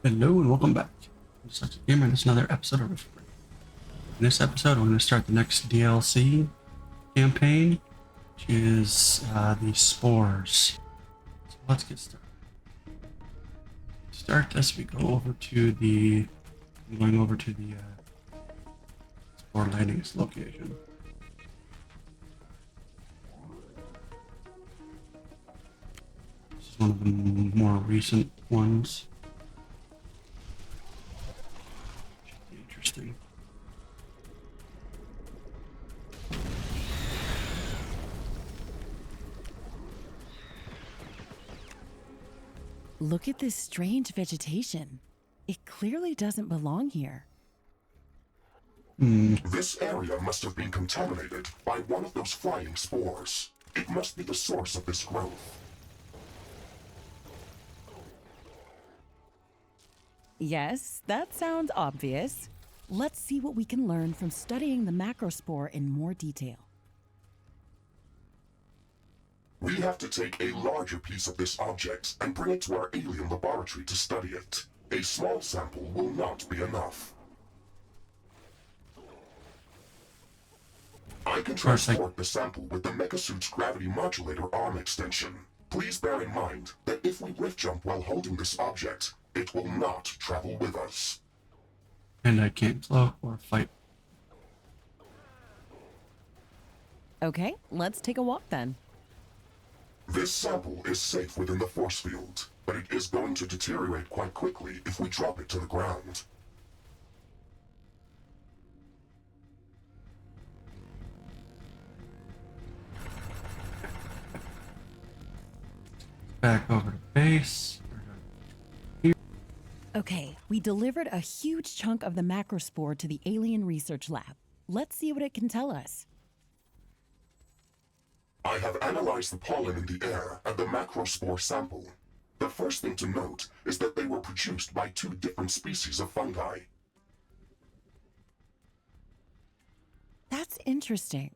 Hello and welcome back. I'm Such a Gamer, and it's another episode of Riftbreaker. In this episode, we're going to start the next DLC campaign, which is the Spores. So let's get started. To start this, we go over to the Spore Landings location. This is one of the more recent ones. Interesting. Look at this strange vegetation. It clearly doesn't belong here. This area must have been contaminated by one of those flying spores. It must be the source of this growth. Yes, that sounds obvious. Let's see what we can learn from studying the macrospore in more detail. We have to take a larger piece of this object and bring it to our alien laboratory to study it. A small sample will not be enough. I can transport the sample with the Megasuit's gravity modulator arm extension. Please bear in mind that if we rift jump while holding this object, it will not travel with us. And I can't float or fight. Okay, let's take a walk then. This sample is safe within the force field, but it is going to deteriorate quite quickly if we drop it to the ground. Back over to base. Okay, we delivered a huge chunk of the macrospore to the alien research lab. Let's see what it can tell us. I have analyzed the pollen in the air and the macrospore sample. The first thing to note is that they were produced by two different species of fungi. That's interesting.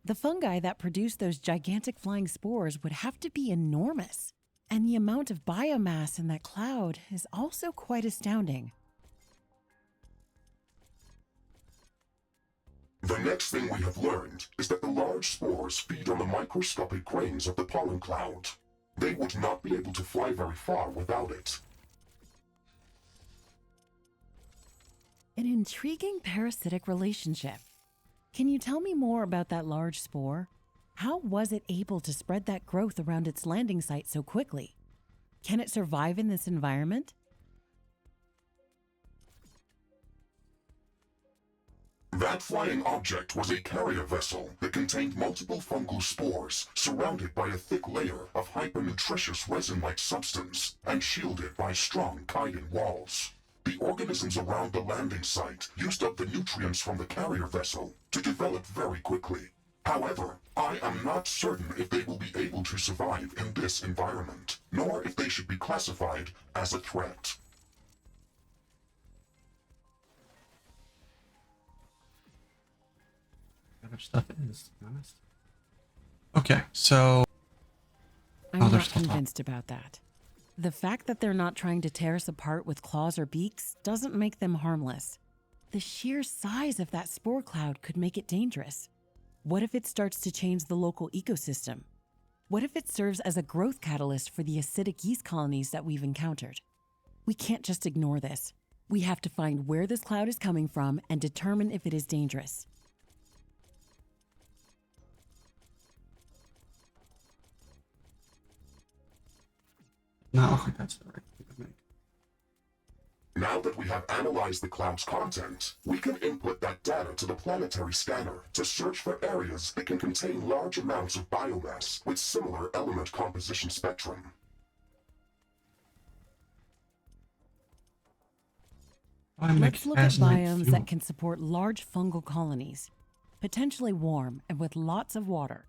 The fungi that produce those gigantic flying spores would have to be enormous. And the amount of biomass in that cloud is also quite astounding. The next thing we have learned is that the large spores feed on the microscopic grains of the pollen cloud. They would not be able to fly very far without it. An intriguing parasitic relationship. Can you tell me more about that large spore? How was it able to spread that growth around its landing site so quickly? Can it survive in this environment? That flying object was a carrier vessel that contained multiple fungal spores surrounded by a thick layer of hypernutritious resin-like substance and shielded by strong chitin walls. The organisms around the landing site used up the nutrients from the carrier vessel to develop very quickly. However, I am not certain if they will be able to survive in this environment, nor if they should be classified as a threat. Other stuff is, to be honest. Okay, so I'm not convinced about that. The fact that they're not trying to tear us apart with claws or beaks doesn't make them harmless. The sheer size of that spore cloud could make it dangerous. What if it starts to change the local ecosystem? What if it serves as a growth catalyst for the acidic yeast colonies that we've encountered? We can't just ignore this. We have to find where this cloud is coming from and determine if it is dangerous. not look like that's the right thing to make. Now that we have analyzed the cloud's content, we can input that data to the planetary scanner to search for areas that can contain large amounts of biomass with similar element composition spectrum. Let's look at biomes that can support large fungal colonies, potentially warm and with lots of water.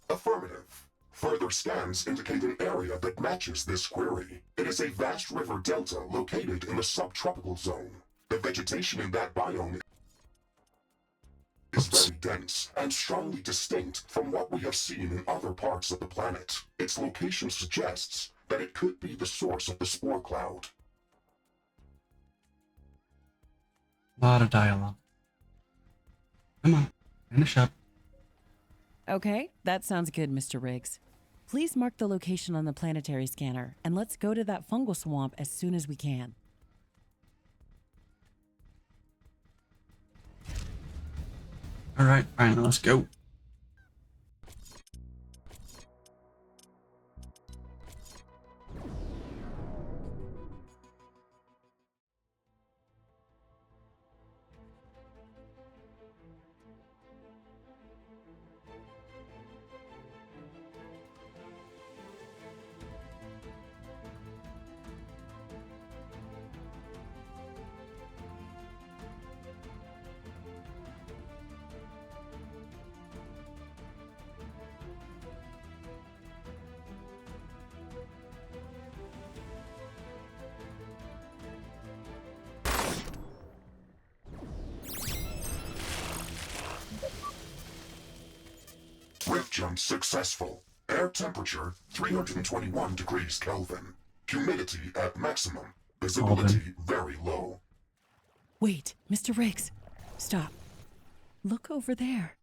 Affirmative. Further scans indicate an area that matches this query. It is a vast river delta located in the subtropical zone. The vegetation in that biome is very dense and strongly distinct from what we have seen in other parts of the planet. Its location suggests that it could be the source of the spore cloud. A lot of dialogue. Come on, finish up. Okay, that sounds good, Mr. Riggs. Please mark the location on the planetary scanner, and let's go to that fungal swamp as soon as we can. All right, fine, let's go. Rift jump successful. Air temperature 321 degrees Kelvin. Humidity at maximum. Visibility very low. Wait, Mr. Riggs, stop. Look over there.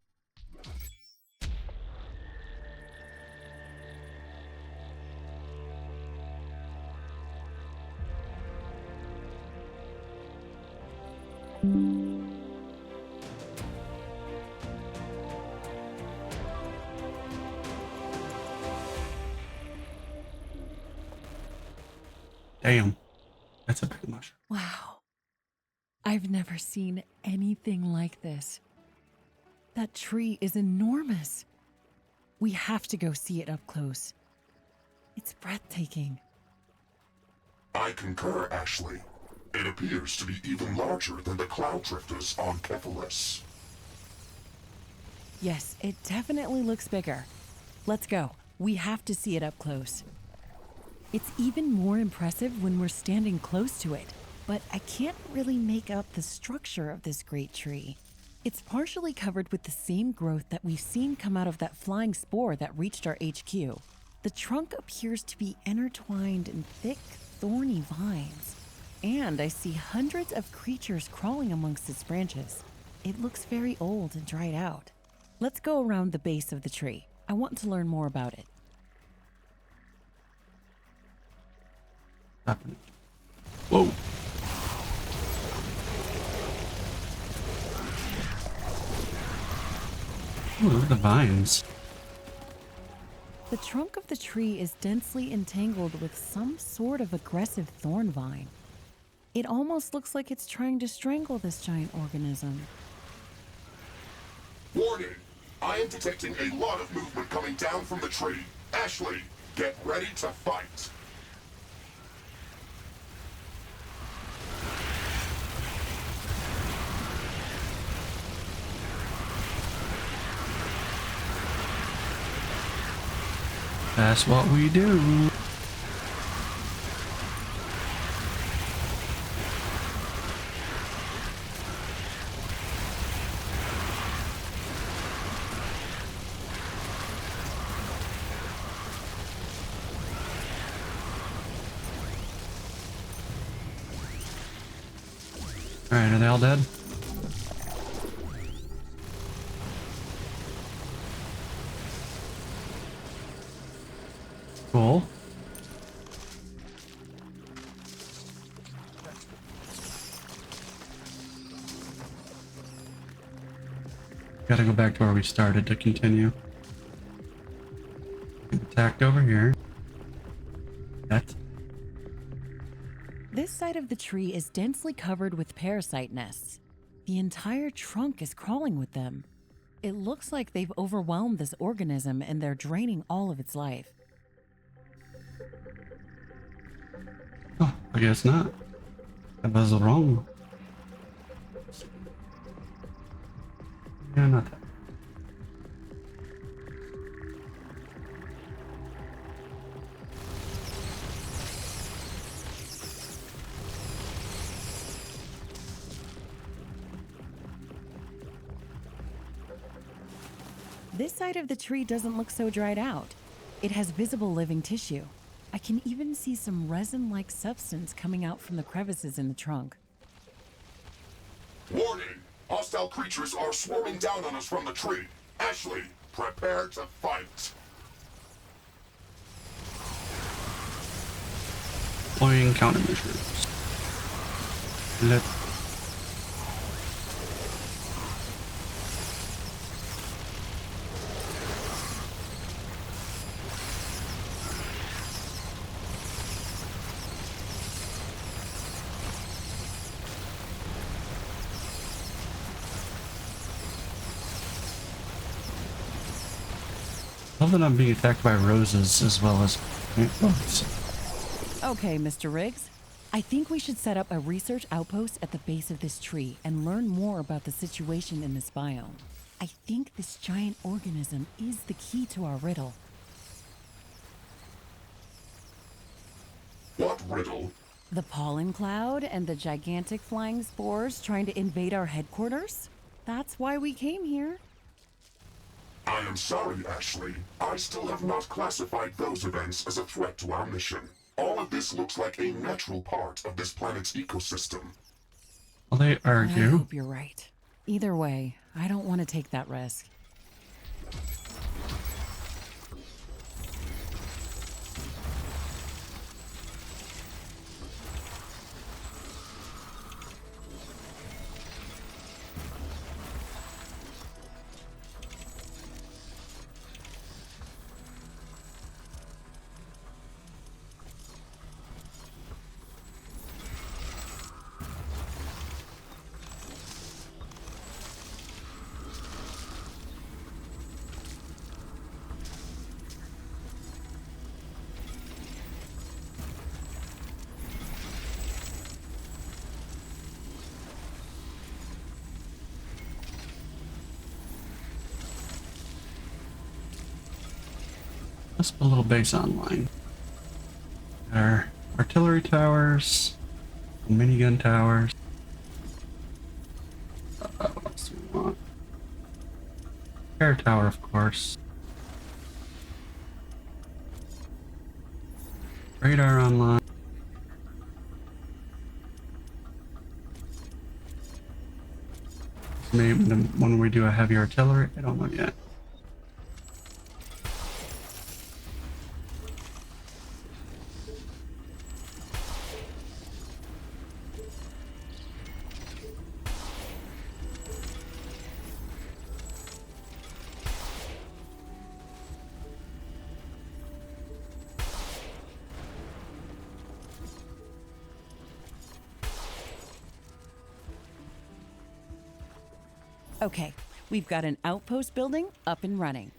Damn, that's a big mushroom. Wow. I've never seen anything like this. That tree is enormous. We have to go see it up close. It's breathtaking. I concur, Ashley. It appears to be even larger than the cloud drifters on Cephalus. Yes, it definitely looks bigger. Let's go. We have to see it up close. It's even more impressive when we're standing close to it, but I can't really make out the structure of this great tree. It's partially covered with the same growth that we've seen come out of that flying spore that reached our HQ. The trunk appears to be intertwined in thick, thorny vines. And I see hundreds of creatures crawling amongst its branches. It looks very old and dried out. Let's go around the base of the tree. I want to learn more about it. Happening. Whoa. Ooh, look at the vines. The trunk of the tree is densely entangled with some sort of aggressive thorn vine. It almost looks like it's trying to strangle this giant organism. Warning! I am detecting a lot of movement coming down from the tree. Ashley, get ready to fight. That's what we do. Alright, are they all dead? Cool. Gotta go back to where we started to continue. Attacked over here. That's This side of the tree is densely covered with parasite nests. The entire trunk is crawling with them. It looks like they've overwhelmed this organism and they're draining all of its life. oh, I guess not. I was wrong. Yeah, not that. This side of the tree doesn't look so dried out. It has visible living tissue. I can even see some resin-like substance coming out from the crevices in the trunk. Warning! Hostile creatures are swarming down on us from the tree. Ashley, prepare to fight. Deploying countermeasures. Let love that I'm being attacked by roses as well as bugs. Okay, Mr. Riggs. I think we should set up a research outpost at the base of this tree and learn more about the situation in this biome. I think this giant organism is the key to our riddle. What riddle? The pollen cloud and the gigantic flying spores trying to invade our headquarters? That's why we came here. I am sorry, Ashley. I still have not classified those events as a threat to our mission. All of this looks like a natural part of this planet's ecosystem. Well, they I argue. hope you're right. Either way, I don't want to take that risk. Let's put a little base online. Our artillery towers, minigun towers. What else do we want? Air tower, of course. Radar online. Maybe when we do a heavy artillery, I don't know yet. Okay, we've got an outpost building up and running.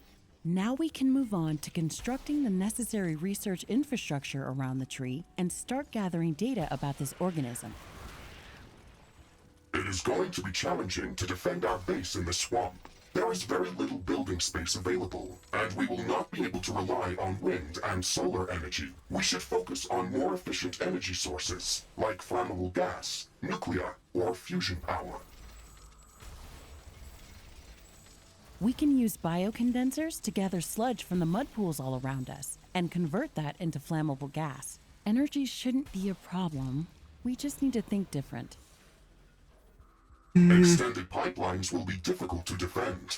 Now we can move on to constructing the necessary research infrastructure around the tree and start gathering data about this organism. It is going to be challenging to defend our base in the swamp. There is very little building space available, and we will not be able to rely on wind and solar energy. We should focus on more efficient energy sources, like flammable gas, nuclear, or fusion power. We can use biocondensers to gather sludge from the mud pools all around us and convert that into flammable gas. Energy shouldn't be a problem. We just need to think different. Extended pipelines will be difficult to defend.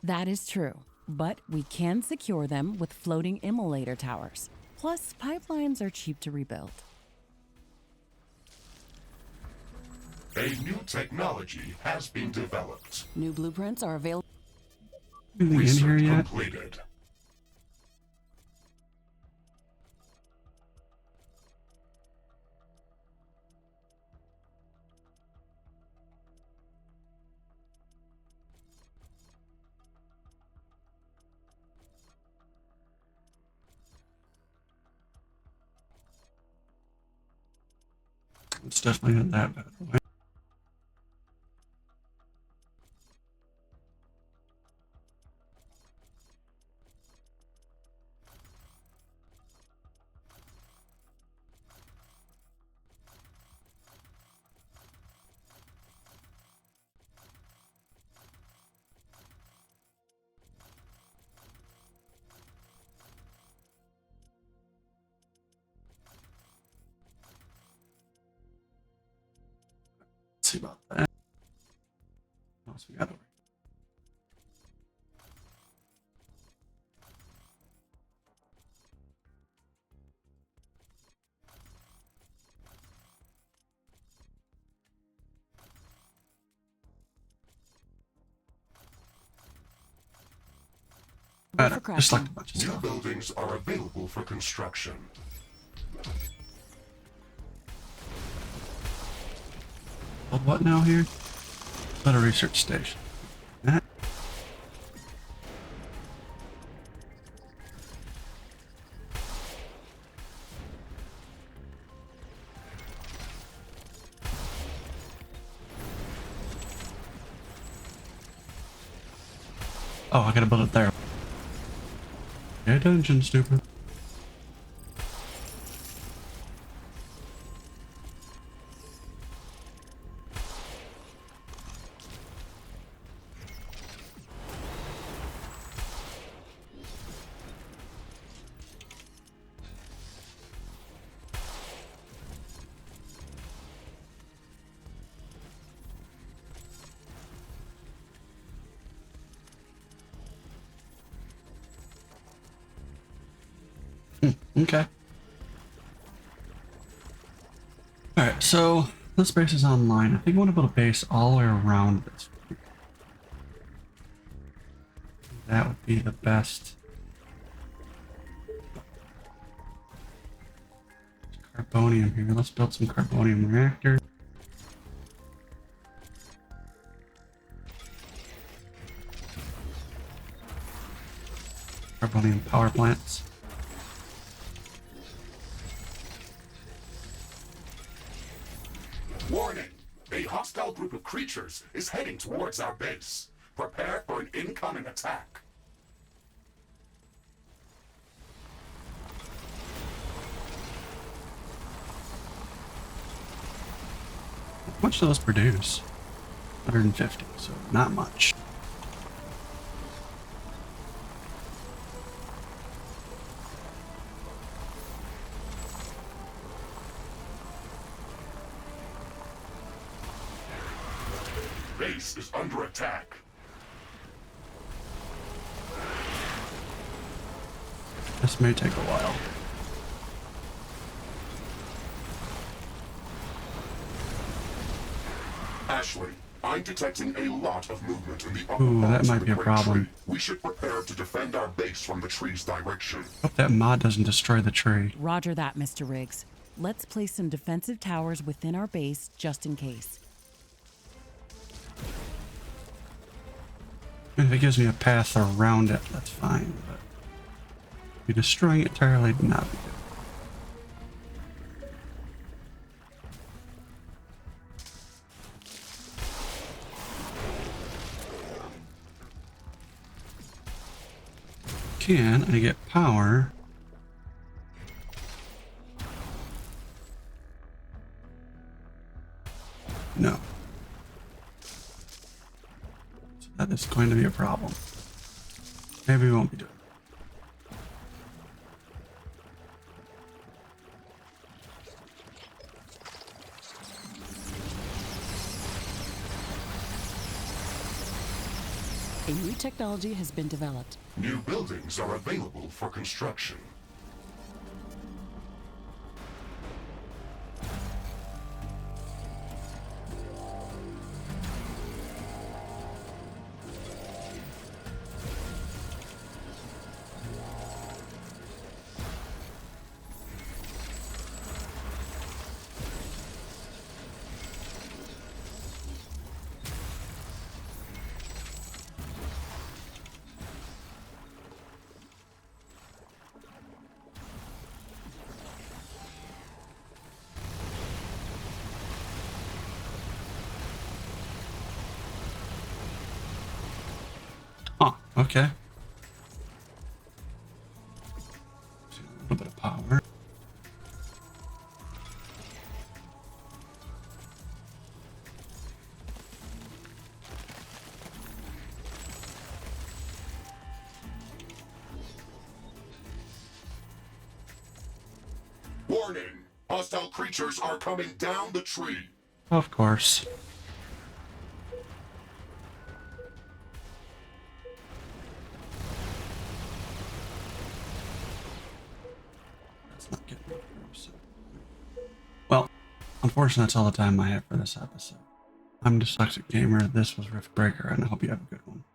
That is true, but we can secure them with floating immolator towers. Plus, pipelines are cheap to rebuild. A new technology has been developed. New blueprints are available. Anything in here Research yet? completed. It's definitely not that bad. see about that. What else we got over here? Just like a bunch of New stuff. buildings are available for construction. Called what now here? Not a research station. That. Oh, I gotta build it there. Pay attention, stupid. Okay. Alright, so this base is online. I think I want to build a base all the way around this. That would be the best. There's carbonium here. Let's build some carbonium reactors. Carbonium power plants. Warning! A hostile group of creatures is heading towards our base. Prepare for an incoming attack. How much do those produce? 150, so not much. Base is under attack. This may take a while. Ashley, I'm detecting a lot of movement in the upper Ooh, that parts might of the be a Great problem. Tree. We should prepare to defend our base from the tree's direction. Hope that mod doesn't destroy the tree. Roger that, Mr. Riggs. Let's place some defensive towers within our base just in case. If it gives me a path around it, that's fine, but be destroying it entirely would not be good. Can I get power? No. So that is going to be a problem. Maybe we won't be doing it. A new technology has been developed. New buildings are available for construction. Huh, okay. A little bit of power. Warning! Hostile creatures are coming down the tree. Of course. Let's not get real gross. Well, unfortunately, that's all the time I have for this episode. I'm Dyslexic Gamer. This was Riftbreaker, and I hope you have a good one.